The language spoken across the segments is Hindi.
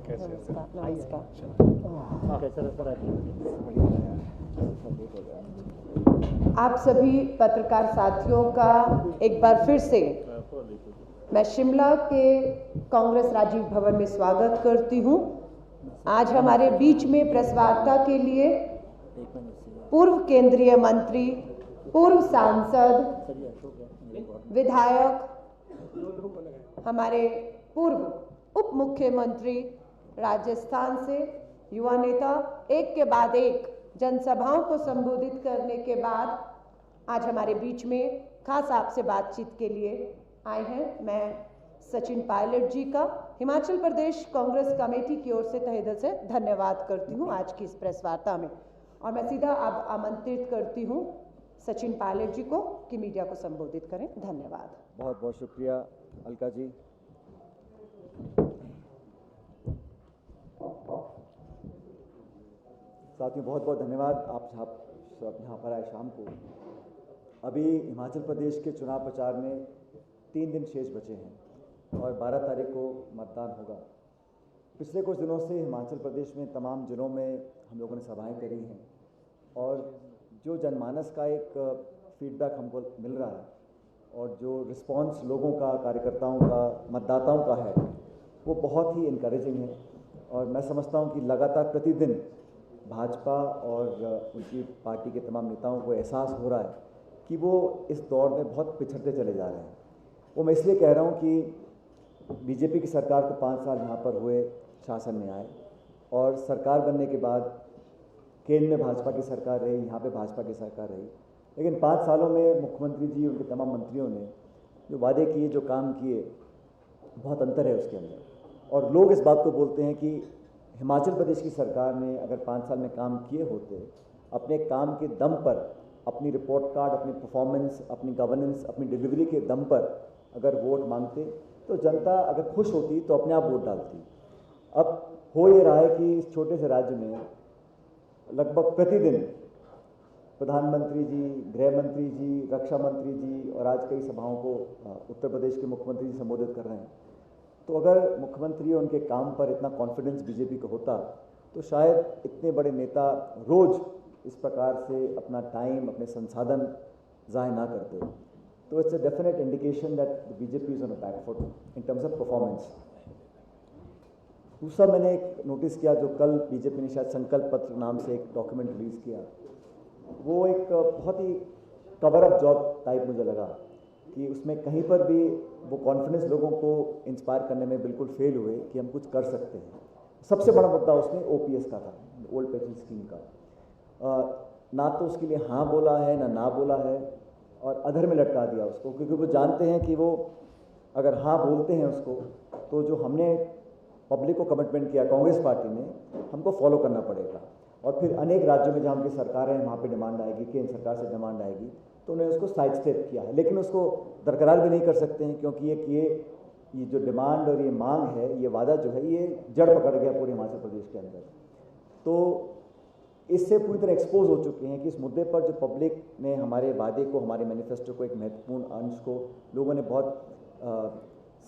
नमस्कार। आप सभी पत्रकार साथियों का एक बार फिर से मैं शिमला के कांग्रेस राजीव भवन में स्वागत करती हूं। आज हमारे बीच में प्रेस वार्ता के लिए पूर्व केंद्रीय मंत्री, पूर्व सांसद, विधायक, हमारे पूर्व उप मुख्यमंत्री, राजस्थान से युवा नेता, एक के बाद एक जनसभाओं को संबोधित करने के बाद आज हमारे बीच में खास आपसे बातचीत के लिए आए हैं। मैं सचिन पायलट जी का हिमाचल प्रदेश कांग्रेस कमेटी की ओर से तहे दिल से धन्यवाद करती हूं आज की इस प्रेस वार्ता में, और मैं सीधा अब आमंत्रित करती हूं सचिन पायलट जी को कि मीडिया को संबोधित करें। धन्यवाद। बहुत बहुत शुक्रिया अलका जी। साथियों, बहुत बहुत धन्यवाद आप सब यहाँ पर आए शाम को। अभी हिमाचल प्रदेश के चुनाव प्रचार में 3 दिन शेष बचे हैं और 12 तारीख को मतदान होगा। पिछले कुछ दिनों से हिमाचल प्रदेश में तमाम जिलों में हम लोगों ने सभाएं करी हैं और जो जनमानस का एक फीडबैक हमको मिल रहा है और जो रिस्पांस लोगों का, कार्यकर्ताओं का, मतदाताओं का है, वो बहुत ही इनकरेजिंग है। और मैं समझता हूँ कि लगातार प्रतिदिन भाजपा और उनकी पार्टी के तमाम नेताओं को एहसास हो रहा है कि वो इस दौर में बहुत पिछड़ते चले जा रहे हैं। वो मैं इसलिए कह रहा हूँ कि बीजेपी की सरकार को 5 साल यहाँ पर हुए शासन में आए और सरकार बनने के बाद केंद्र में भाजपा की सरकार रही, यहाँ पे भाजपा की सरकार रही, लेकिन 5 सालों में मुख्यमंत्री जी, उनके तमाम मंत्रियों ने जो वादे किए, जो काम किए, बहुत अंतर है उसके अंदर। और लोग इस बात को बोलते हैं कि हिमाचल प्रदेश की सरकार ने अगर 5 साल में काम किए होते, अपने काम के दम पर, अपनी रिपोर्ट कार्ड, अपनी परफॉर्मेंस, अपनी गवर्नेंस, अपनी डिलीवरी के दम पर अगर वोट मांगते तो जनता अगर खुश होती तो अपने आप वोट डालती। अब हो ये रहा है कि इस छोटे से राज्य में लगभग प्रतिदिन प्रधानमंत्री जी, गृह मंत्री जी, रक्षा मंत्री जी और आज कई सभाओं को उत्तर प्रदेश के मुख्यमंत्री जी संबोधित कर रहे हैं। तो अगर मुख्यमंत्री और उनके काम पर इतना कॉन्फिडेंस बीजेपी को होता तो शायद इतने बड़े नेता रोज़ इस प्रकार से अपना टाइम, अपने संसाधन ज़ाय ना करते। तो it's a definite indication that BJP is on a back foot in terms of performance. दूसरा, मैंने एक नोटिस किया जो कल बीजेपी ने शायद संकल्प पत्र नाम से एक डॉक्यूमेंट रिलीज़ किया, वो एक बहुत ही कवर अप जॉब टाइप मुझे लगा कि उसमें कहीं पर भी वो कॉन्फिडेंस लोगों को इंस्पायर करने में बिल्कुल फेल हुए कि हम कुछ कर सकते हैं। सबसे बड़ा मुद्दा उसमें ओपीएस का था, ओल्ड पेंशन स्कीम का। ना तो उसके लिए हाँ बोला है, ना बोला है, और अधर में लटका दिया उसको, क्योंकि वो जानते हैं कि वो अगर हाँ बोलते हैं उसको तो जो हमने पब्लिक को कमिटमेंट किया कांग्रेस पार्टी ने, हमको फॉलो करना पड़ेगा। और फिर अनेक राज्यों में जहाँ उनकी सरकार है वहाँ पे डिमांड आएगी, केंद्र सरकार से डिमांड आएगी, तो उन्होंने उसको साइड स्टेप किया है। लेकिन उसको बरकरार भी नहीं कर सकते हैं क्योंकि ये जो डिमांड और ये मांग है, ये वादा जो है, ये जड़ पकड़ गया पूरे हिमाचल प्रदेश के अंदर। तो इससे पूरी तरह एक्सपोज हो चुके हैं कि इस मुद्दे पर जो पब्लिक ने हमारे वादे को, हमारे मैनिफेस्टो को, एक महत्वपूर्ण अंश को लोगों ने बहुत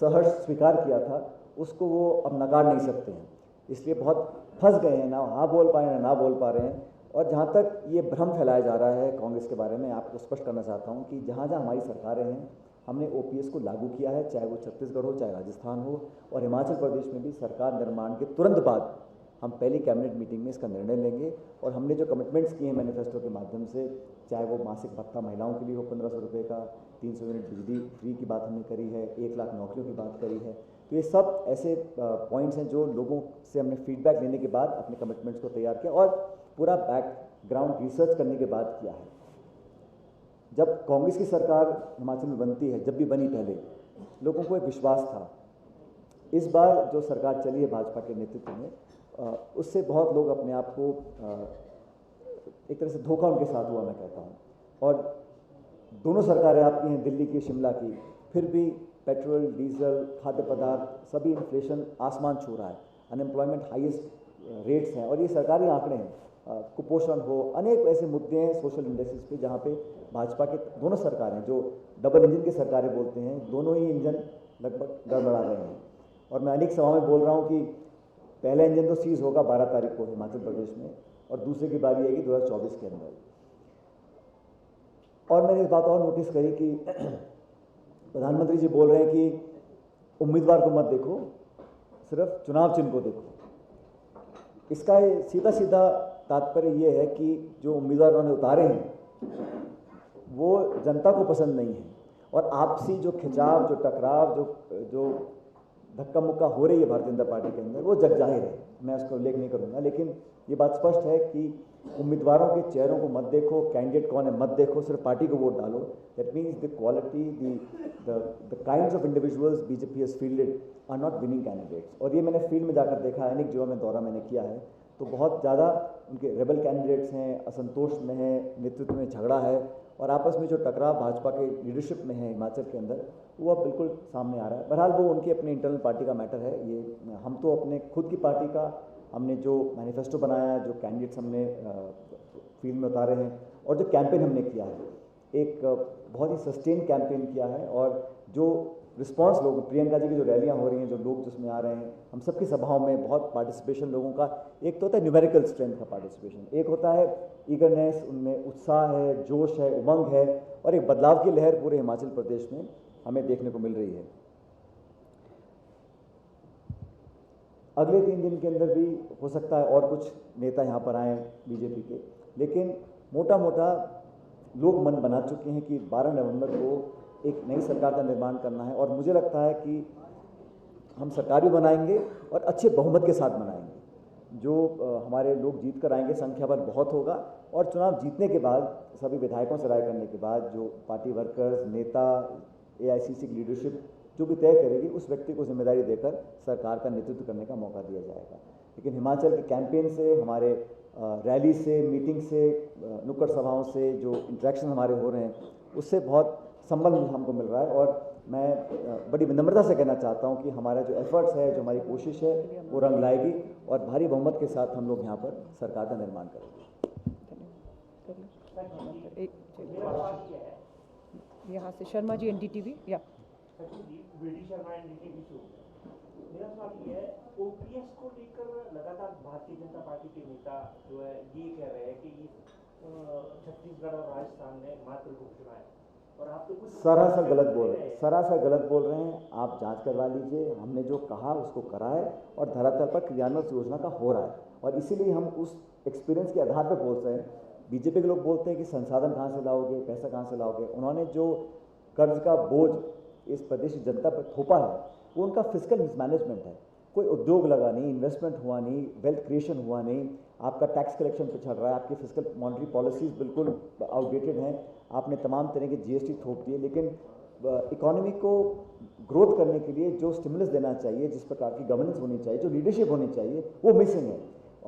सहर्ष स्वीकार किया था, उसको वो अब नकार नहीं सकते हैं। इसलिए बहुत फंस गए हैं, ना हाँ बोल पा रहे हैं, ना बोल पा रहे हैं। और जहाँ तक ये भ्रम फैलाया जा रहा है कांग्रेस के बारे में, आपको स्पष्ट करना चाहता हूँ कि जहाँ जहाँ हमारी सरकारें हैं, हमने ओपीएस को लागू किया है, चाहे वो छत्तीसगढ़ हो, चाहे राजस्थान हो, और हिमाचल प्रदेश में भी सरकार निर्माण के तुरंत बाद हम पहली कैबिनेट मीटिंग में इसका निर्णय लेंगे। और हमने जो कमिटमेंट्स किए हैं मैनिफेस्टो के माध्यम से, चाहे वो मासिक भत्ता महिलाओं के लिए हो 1500 रुपये का, 300 यूनिट बिजली फ्री की बात हमने करी है, 1 लाख नौकरियों की बात करी है, तो ये सब ऐसे पॉइंट्स हैं जो लोगों से हमने फीडबैक लेने के बाद अपने कमिटमेंट्स को तैयार किया और पूरा बैकग्राउंड रिसर्च करने के बाद किया है। जब कांग्रेस की सरकार हिमाचल में बनती है, जब भी बनी पहले, लोगों को एक विश्वास था। इस बार जो सरकार चली है भाजपा के नेतृत्व में, उससे बहुत लोग अपने आप को एक तरह से धोखा उनके साथ हुआ, मैं कहता हूँ। और दोनों सरकारें आपकी हैं, दिल्ली की, शिमला की, फिर भी पेट्रोल, डीजल, खाद्य पदार्थ, सभी इन्फ्लेशन आसमान छू रहा है, अनएम्प्लॉयमेंट हाईएस्ट रेट्स हैं, और ये सरकारी आंकड़े हैं। कुपोषण हो, अनेक ऐसे मुद्दे हैं सोशल इंडस्ट्रीज पे जहाँ पे भाजपा के दोनों सरकारें, जो डबल इंजन की सरकारें बोलते हैं, दोनों ही इंजन लगभग गड़बड़ा रहे हैं। और मैं अनेक सभाओं में बोल रहा हूँ कि पहला इंजन तो सीज होगा 12 तारीख को हिमाचल प्रदेश में, और दूसरे की बारी आएगी 2024 के अंदर। और मैंने इस बात और नोटिस करी कि प्रधानमंत्री जी बोल रहे हैं कि उम्मीदवार को मत देखो, सिर्फ चुनाव चिन्ह को देखो। इसका सीधा सीधा तात्पर्य ये है कि जो उम्मीदवार उन्होंने उतारे हैं वो जनता को पसंद नहीं है, और आपसी जो खिंचाव, जो टकराव, जो धक्का मुक्का हो रही है भारतीय जनता पार्टी के अंदर, वो जग जाहिर है। मैं उसका उल्लेख नहीं करूंगा, लेकिन ये बात स्पष्ट है कि उम्मीदवारों के चेहरों को मत देखो, कैंडिडेट कौन है मत देखो, सिर्फ पार्टी को वोट डालो। That means the quality, the kinds of individuals BJP has fielded are not winning candidates. और ये मैंने फील्ड में जाकर देखा है, अनेक जगहों में दौरा मैंने किया है, तो बहुत ज़्यादा उनके रेबल कैंडिडेट्स हैं, असंतोष में हैं, नेतृत्व में झगड़ा है, और आपस में जो टकराव भाजपा के लीडरशिप में है हिमाचल के अंदर, वो अब बिल्कुल सामने आ रहा है। बहरहाल वो उनकी अपनी इंटरनल पार्टी का मैटर है। ये हम तो अपने खुद की पार्टी का, हमने जो मैनिफेस्टो बनाया है, जो कैंडिडेट्स हमने फील्ड में उतारे हैं, और जो कैंपेन हमने किया है, एक बहुत ही सस्टेन कैंपेन किया है। और जो रिस्पांस लोग, प्रियंका जी की जो रैलियां हो रही हैं, जो लोग जिसमें आ रहे हैं, हम सबकी सभाओं में बहुत पार्टिसिपेशन लोगों का, एक तो होता है न्यूमेरिकल स्ट्रेंथ का पार्टिसिपेशन, एक होता है ईगरनेस, उनमें उत्साह है, जोश है, उमंग है, और एक बदलाव की लहर पूरे हिमाचल प्रदेश में हमें देखने को मिल रही है। अगले 3 दिन के अंदर भी हो सकता है और कुछ नेता यहाँ पर आए बीजेपी के, लेकिन मोटा मोटा लोग मन बना चुके हैं कि 12 नवंबर को एक नई सरकार का निर्माण करना है। और मुझे लगता है कि हम सरकार भी बनाएंगे और अच्छे बहुमत के साथ बनाएंगे। जो हमारे लोग जीत कर आएंगे, संख्या बल बहुत होगा, और चुनाव जीतने के बाद सभी विधायकों से राय करने के बाद जो पार्टी वर्कर्स, नेता, एआईसीसी की लीडरशिप जो भी तय करेगी, उस व्यक्ति को जिम्मेदारी देकर सरकार का नेतृत्व करने का मौका दिया जाएगा। लेकिन हिमाचल के कैंपेन से, हमारे रैली से, मीटिंग से, नुक्कड़ सभाओं से जो इंटरेक्शन हमारे हो रहे हैं, उससे बहुत संबल हमको मिल रहा है। और मैं बड़ी विनम्रता से कहना चाहता हूं कि हमारा जो एफर्ट्स है, जो हमारी कोशिश है, वो रंग लाएगी, और भारी बहुमत के साथ हम लोग यहाँ पर सरकार का निर्माण करेंगे। यहाँ से शर्मा जी, एनडीटीवी। या मेरा सवाल ये है, ओपीएस को लेकर लगातार भारतीय जनता पार्टी के नेता जो है ये कह रहे हैं कि छत्तीसगढ़ और राजस्थान में मात्र घोषणा है, और आप तो कुछ सरासर गलत बोल रहे हैं, सरासर गलत बोल रहे हैं। आप जांच करवा लीजिए, हमने जो कहा उसको करा है, और धरातल पर क्रियान्वयन योजना का हो रहा है, और इसीलिए हम उस एक्सपीरियंस के आधार पर बोल रहे हैं। बीजेपी के लोग बोलते हैं कि संसाधन कहाँ से लाओगे, पैसा कहाँ से लाओगे। उन्होंने जो कर्ज का बोझ इस प्रदेश की जनता पर थोपा है, वो उनका फिजिकल मिसमैनेजमेंट है। कोई उद्योग लगा नहीं, इन्वेस्टमेंट हुआ नहीं, वेल्थ क्रिएशन हुआ नहीं, आपका टैक्स कलेक्शन पिछड़ रहा है, आपकी फिजिकल मॉनेटरी पॉलिसीज बिल्कुल आउटडेटेड हैं, आपने तमाम तरह के जीएसटी थोप दिए। लेकिन इकोनॉमी को ग्रोथ करने के लिए जो स्टिमुलस देना चाहिए, जिस प्रकार की गवर्नेंस होनी चाहिए, जो लीडरशिप होनी चाहिए, वो मिसिंग है।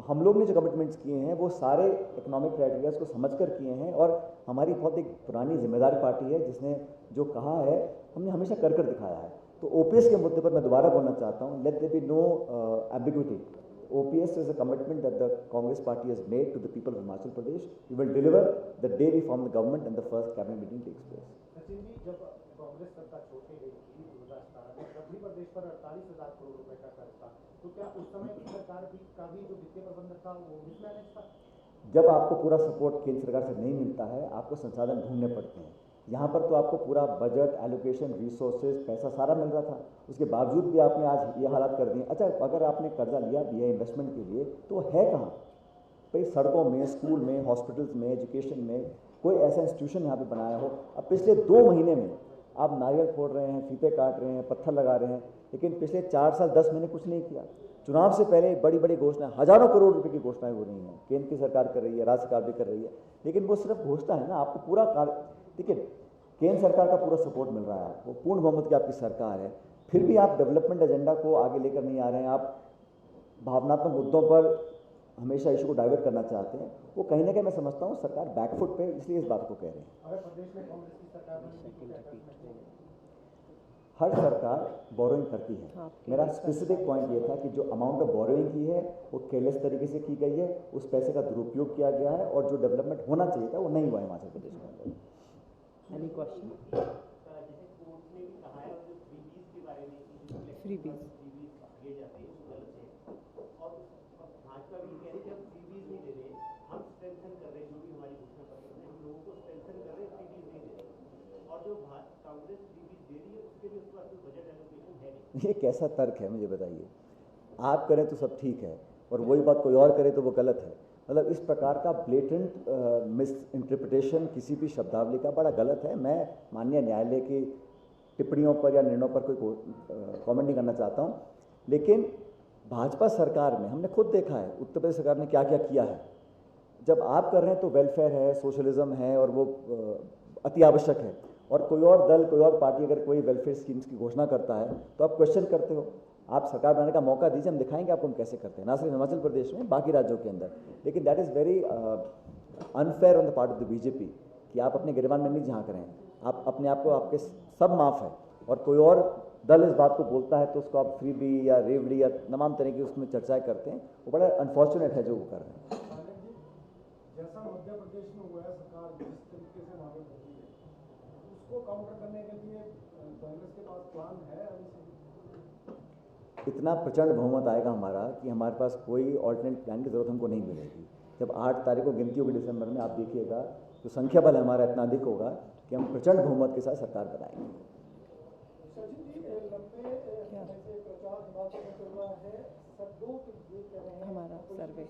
हम लोग ने जो कमिटमेंट्स किए हैं वो सारे इकोनॉमिक क्राइटेरियाज को समझकर किए हैं, और हमारी बहुत एक पुरानी जिम्मेदार पार्टी है जिसने जो कहा है हमने हमेशा कर कर दिखाया है। तो ओपीएस के मुद्दे पर मैं दोबारा बोलना चाहता हूँ, let there be no ambiguity. OPS is a commitment that the Congress party has made to the people of Himachal Pradesh. We will deliver the day we form the government and the first cabinet meeting takes place. Sachin ji, जब कांग्रेस सरकार छोड़ने गई थी 2017 में, मध्य प्रदेश पर 48,000 करोड़ रुपए का कर्ज था, तो क्या उस समय की सरकार का भी जो वित्तीय प्रबंधन था वो मिसमैनेज था? जब आपको पूरा सपोर्ट केंद्र सरकार से नहीं मिलता है, आपको संसाधन ढूंढने पड़ते हैं। यहाँ पर तो आपको पूरा बजट, एलोकेशन, रिसोर्सेज, पैसा सारा मिल रहा था, उसके बावजूद भी आपने आज ये हालात कर दिए। अच्छा, अगर आपने कर्जा लिया भी है इन्वेस्टमेंट के लिए, तो है कहाँ भाई? सड़कों में, स्कूल में, हॉस्पिटल्स में, एजुकेशन में कोई ऐसा इंस्टीट्यूशन यहाँ पे बनाया हो? अब पिछले 2 महीने में आप नारियल फोड़ रहे हैं, फीते काट रहे हैं, पत्थर लगा रहे हैं, लेकिन पिछले 4 साल 10 महीने कुछ नहीं किया। चुनाव से पहले बड़ी बड़ी घोषणाएं, हजारों करोड़ रुपए की घोषणाएं हो रही हैं, केंद्र की सरकार कर रही है, राज्य सरकार भी कर रही है, लेकिन वो सिर्फ घोषणा है ना। आपको पूरा देखिए, केंद्र सरकार का पूरा सपोर्ट मिल रहा है आपको, पूर्ण बहुमत की आपकी सरकार है, फिर भी आप डेवलपमेंट एजेंडा को आगे लेकर नहीं आ रहे हैं। आप भावनात्मक मुद्दों पर हमेशा इशू को डाइवर्ट करना चाहते हैं। वो कहीं ना कहीं मैं समझता हूँ सरकार बैकफुट पे, इसलिए इस बात को कह रहे हैं। अगर प्रदेश में कांग्रेस की सरकार बनेगी, हर सरकार बोरोइंग करती है। मेरा स्पेसिफिक पॉइंट ये था कि जो अमाउंट ऑफ बोरोइंग की है वो केयरलेस तरीके से की गई है, उस पैसे का दुरुपयोग किया गया है, और जो डेवलपमेंट होना चाहिए था वो नहीं हुआ हिमाचल प्रदेश में। Any question? फ्रीबीज फ्रीबीज दिए जाते हैं गलत है, और ये कैसा तर्क है, मुझे बताइए। आप करें तो सब ठीक है और वही बात कोई और करे तो वो गलत है। मतलब इस प्रकार का ब्लेटेंट मिस इंटरप्रिटेशन किसी भी शब्दावली का बड़ा गलत है। मैं माननीय न्यायालय की टिप्पणियों पर या निर्णयों पर कोई कमेंट नहीं करना चाहता हूँ, लेकिन भाजपा सरकार में हमने खुद देखा है उत्तर प्रदेश सरकार ने क्या क्या किया है। जब आप कर रहे हैं तो वेलफेयर है, सोशलिज्म है और वो अति आवश्यक है, और कोई और दल, कोई और पार्टी अगर कोई वेलफेयर स्कीम्स की घोषणा करता है तो आप क्वेश्चन करते हो। आप सरकार बनाने का मौका दीजिए, हम दिखाएंगे आपको हम कैसे करते हैं, ना सिर्फ हिमाचल प्रदेश में, बाकी राज्यों के अंदर। लेकिन that is very unfair on the part of the BJP कि आप अपने गिरबान में नहीं झांक रहे हैं, आप अपने आप को, आपके सब माफ़ है, और कोई और दल इस बात को बोलता है तो उसको आप फ्रीबी या रेवड़ी या तमाम तरह की उसमें चर्चाएं करते हैं। वो बड़ा अनफॉर्चुनेट है जो वो कर रहे हैं। जैसा मध्य प्रदेश में हुआ है, सरकार जिस तरीके से वहाँ पे बोली है, उसको काउंटर करने के लिए कांग्रेस के पास प्लान है अभी से? इतना प्रचंड बहुमत आएगा हमारा कि हमारे पास कोई ऑल्टरनेट प्लान की जरूरत हमको नहीं मिलेगी। जब 8 तारीख को गिनती होगी दिसंबर में, आप देखिएगा तो संख्या बल हमारा इतना अधिक होगा कि हम प्रचंड बहुमत के साथ सरकार बनाएंगे। हमारा सर्वे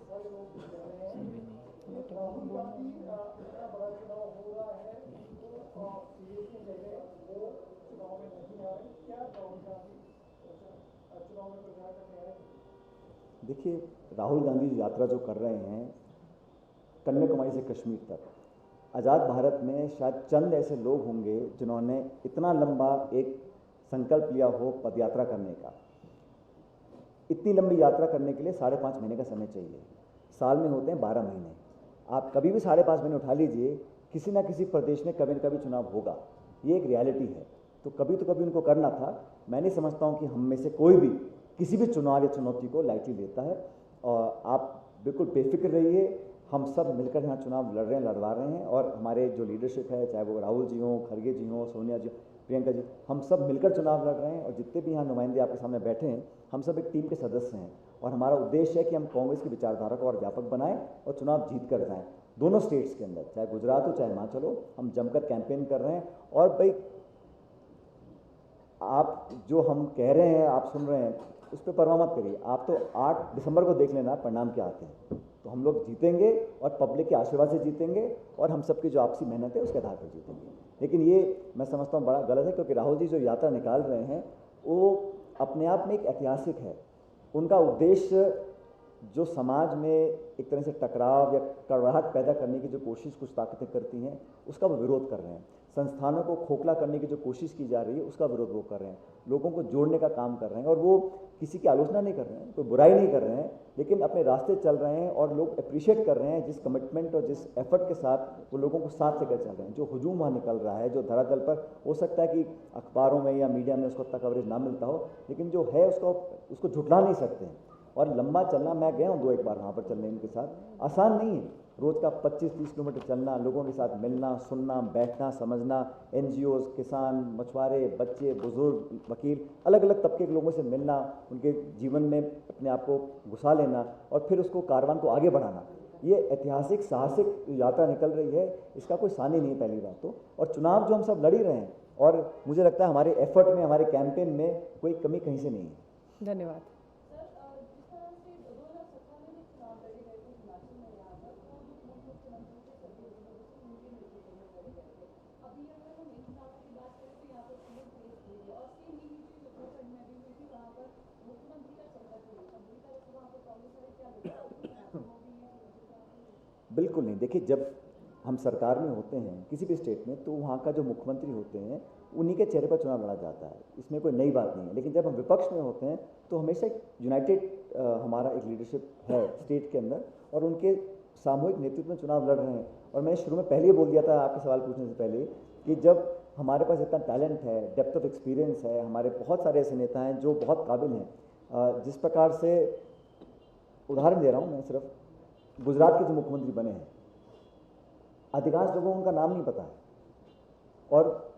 देखिए, राहुल गांधी यात्रा जो कर रहे हैं कन्याकुमारी से कश्मीर तक, आज़ाद भारत में शायद चंद ऐसे लोग होंगे जिन्होंने इतना लंबा एक संकल्प लिया हो पदयात्रा करने का। इतनी लंबी यात्रा करने के लिए 5.5 महीने का समय चाहिए, साल में होते हैं 12 महीने। आप कभी भी 5.5 महीने उठा लीजिए, किसी ना किसी प्रदेश में कभी न कभी चुनाव होगा, ये एक रियलिटी है। तो कभी उनको करना था। मैं नहीं समझता हूँ कि हम में से कोई भी किसी भी चुनाव या चुनौती को लाइटली लेता है, और आप बिल्कुल बेफिक्र रहिए। हम सब मिलकर यहाँ चुनाव लड़ रहे हैं, लड़वा रहे हैं, और हमारे जो लीडरशिप है, चाहे वो राहुल जी हों, खड़गे जी हों, सोनिया जी, प्रियंका जी, हम सब मिलकर चुनाव लड़ रहे हैं। और जितने भी यहाँ नुमाइंदे आपके सामने बैठे हैं, हम सब एक टीम के सदस्य हैं, और हमारा उद्देश्य है कि हम कांग्रेस की विचारधारा को और व्यापक बनाएं और चुनाव जीत कर जाएं। दोनों स्टेट्स के अंदर, चाहे गुजरात हो चाहे हिमाचल हो, हम जमकर कैंपेन कर रहे हैं। और भाई, आप जो हम कह रहे हैं, आप सुन रहे हैं, उस पर परवाह मत करिए। आप तो 8 दिसंबर को देख लेना परिणाम क्या आते हैं। तो हम लोग जीतेंगे और पब्लिक के आशीर्वाद से जीतेंगे, और हम सबकी जो आपसी मेहनत है उसके आधार पर जीतेंगे। लेकिन ये मैं समझता हूँ बड़ा गलत है, क्योंकि राहुल जी जो यात्रा निकाल रहे हैं वो अपने आप में एक ऐतिहासिक है। उनका उद्देश्य जो समाज में एक तरह से टकराव या कड़वाहट पैदा करने की जो कोशिश कुछ ताकतें करती हैं, उसका वो विरोध कर रहे हैं। संस्थानों को खोखला करने की जो कोशिश की जा रही है, उसका विरोध वो कर रहे हैं। लोगों को जोड़ने का काम कर रहे हैं, और वो किसी की आलोचना नहीं कर रहे हैं, कोई बुराई नहीं कर रहे हैं, लेकिन अपने रास्ते चल रहे हैं। और लोग अप्रिशिएट कर रहे हैं जिस कमिटमेंट और जिस एफर्ट के साथ वो लोगों को साथ लेकर चल रहे हैं। जो हुजूम वहाँ निकल रहा है, जो धरातल पर, हो सकता है कि अखबारों में या मीडिया में उसको उतना कवरेज ना मिलता हो, लेकिन जो है उसको झुठला नहीं सकते हैं। और लंबा चलना, मैं गया हूँ 2-1 बार वहाँ पर चलने उनके साथ, आसान नहीं है। रोज़ का 25-30 किलोमीटर चलना, लोगों के साथ मिलना, सुनना, बैठना, समझना, NGOs, किसान, मछुआरे, बच्चे, बुजुर्ग, वकील, अलग अलग तबके के लोगों से मिलना, उनके जीवन में अपने आप को घुसा लेना और फिर उसको कारवान को आगे बढ़ाना, ये ऐतिहासिक साहसिक यात्रा निकल रही है। इसका कोई सानी नहीं है पहली बात तो। और चुनाव जो हम सब लड़ ही रहे हैं, और मुझे लगता है हमारे एफर्ट में, हमारे कैंपेन में कोई कमी कहीं से नहीं है। धन्यवाद। बिल्कुल नहीं। देखिए, जब हम सरकार में होते हैं किसी भी स्टेट में, तो वहाँ का जो मुख्यमंत्री होते हैं उन्हीं के चेहरे पर चुनाव लड़ा जाता है, इसमें कोई नई बात नहीं है। लेकिन जब हम विपक्ष में होते हैं तो हमेशा एक यूनाइटेड हमारा एक लीडरशिप है स्टेट के अंदर, और उनके सामूहिक नेतृत्व में चुनाव लड़ रहे हैं। और मैंने शुरू में पहले ही बोल दिया था आपके सवाल पूछने से पहले कि जब हमारे पास इतना टैलेंट है, डेप्थ ऑफ एक्सपीरियंस है, हमारे बहुत सारे ऐसे नेता हैं जो बहुत काबिल हैं। जिस प्रकार से, उदाहरण दे रहा हूँ मैं, सिर्फ गुजरात के जो मुख्यमंत्री बने हैं, अधिकांश लोगों को उनका नाम नहीं पता है, और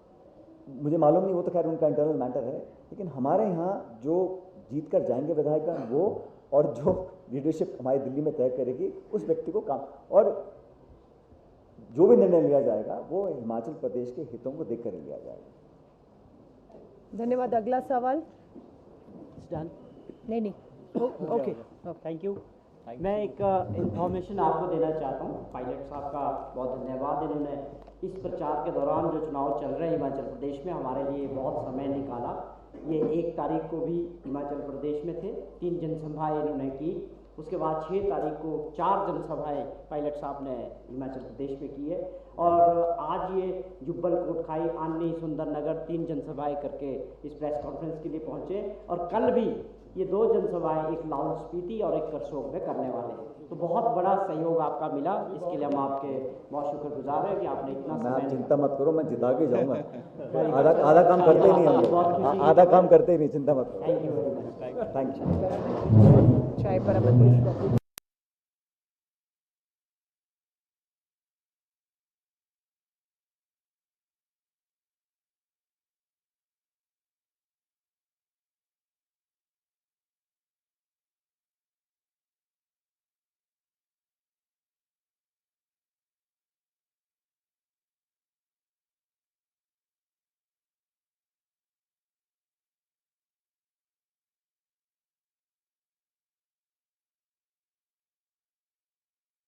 मुझे मालूम नहीं, वो तो खैर उनका इंटरनल मैटर है। लेकिन हमारे यहाँ जो जीत कर जाएंगे विधायकगण, वो और जो लीडरशिप हमारी दिल्ली में तय करेगी, उस व्यक्ति को काम, और जो भी निर्णय लिया जाएगा वो हिमाचल प्रदेश के हितों को देखकर लिया जाएगा। धन्यवाद। अगला सवाल डन नहीं नहीं ओके थैंक यू। मैं एक इंफॉर्मेशन आपको देना चाहता हूँ। पायलट साहब का बहुत धन्यवाद, इन्होंने इस प्रचार के दौरान जो चुनाव चल रहे हैं हिमाचल प्रदेश में हमारे लिए बहुत समय निकाला। ये 1 तारीख को भी हिमाचल प्रदेश में थे, 3 जनसभाएं इन्होंने की। उसके बाद 6 तारीख को 4 जनसभाएं पायलट साहब ने हिमाचल प्रदेश में की है। और आज ये जुब्बल कोटखाई, आनी, सुंदरनगर 3 जनसभाएं करके इस प्रेस कॉन्फ्रेंस के लिए पहुंचे। और कल भी ये 2 जनसभाएं, एक लाहौल स्पीति और एक करसोग में करने वाले हैं। तो बहुत बड़ा सहयोग आपका मिला, इसके लिए हम आपके बहुत शुक्रगुजार हैं कि आपने इतना मैं, आप समय चिंता मत करो, मैं जिता के जाऊंगा। आधा काम करते ही नहीं हम लोग, आधा काम करते ही नहीं, चिंता मत करो। Thank you very much. Thank you. चाय पर